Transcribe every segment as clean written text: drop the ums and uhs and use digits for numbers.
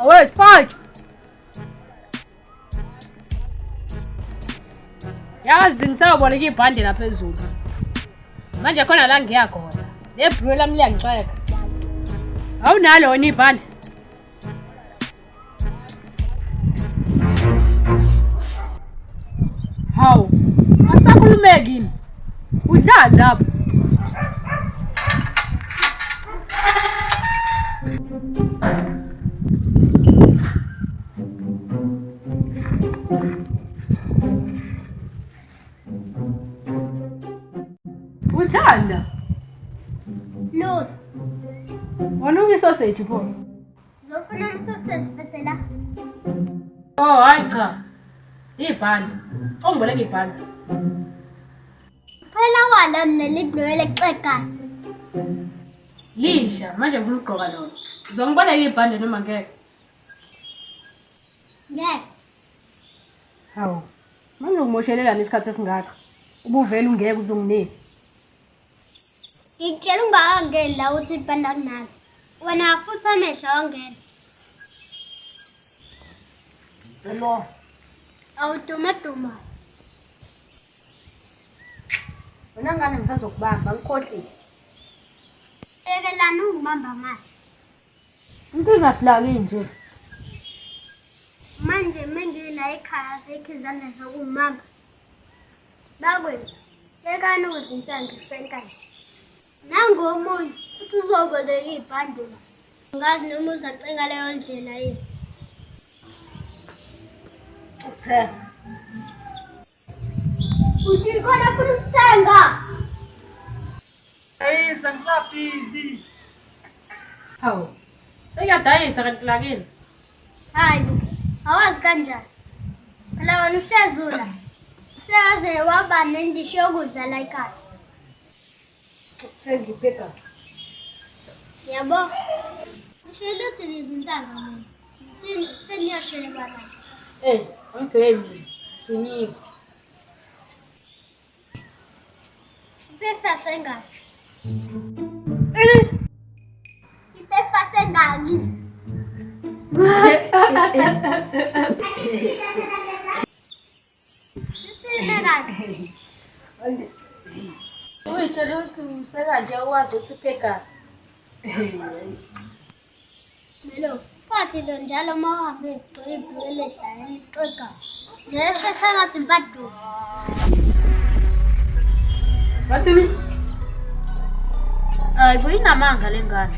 Awe Spike. Yazi ngisawuboleka ibhande laphezulu. Manje khona la ngiya khona. Le bro lami liyangixeka. Awunalo wena ibhande? Hawu. Asakhulumeki yini? Udlala lapha. Udlala. Lutho. Wona ungisausage pho. Zofuna umsausage phela. Oh hayi cha. Ibhande. Ongiboleka ibhande. Phela wala mina libhloyele exegayo. Lisha manje ngifuna ukugqoka lona. Uzongiboleka ibhande noma ngeke? Ngeke. Hawu. Manje ungimoshelela nesikhathi esingaka. Ubuvela ungeke uzonginike. Ngikutshela ungakangeni la uthi ibhanda kunalo. Wena futhi amehlo awangena. Selo. Awuduma. Wena ngane ngisazokubamba ngikhohlile. Ekelana ungibamba manje. Inkinga silaki nje. Manje mengila ekhaya sekho izandla zokumamba. Bakwethu, ekani ukuthi inhlanzi senkanje. Nangomunye uthi uzoboleka ibhande. Ngazi noma uzacenga leyo ndlela yini. Uthenga. Uthi khona funa ukuthenga. Hey, sangisabhizi. Hawu. Sengiyadayisa kanti lakini. Hayi, awazi kanjani. Phela wena uhlezula. Seyaze waba nendisho yokudla la ekhaya. Uthenga iPegasus. Yabo. Ngishilo ukuthi nizinhlanga mina. Seniyashele bana. Angibhemi. Thunyiwe. Ipepa sengaki. Ipepa sengaki. Sengaki. Uyitshela ukuthi umseka nje owazi ukuthi iPegasus. Melo, phathi lo njalo uma uhambe egcwele ibhulele hlala ixega. Ngesho sengathi impadu. Bathini? Hayi buyinamanga lengane.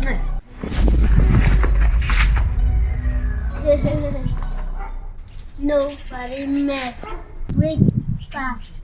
Nice. Nobody mess with fast.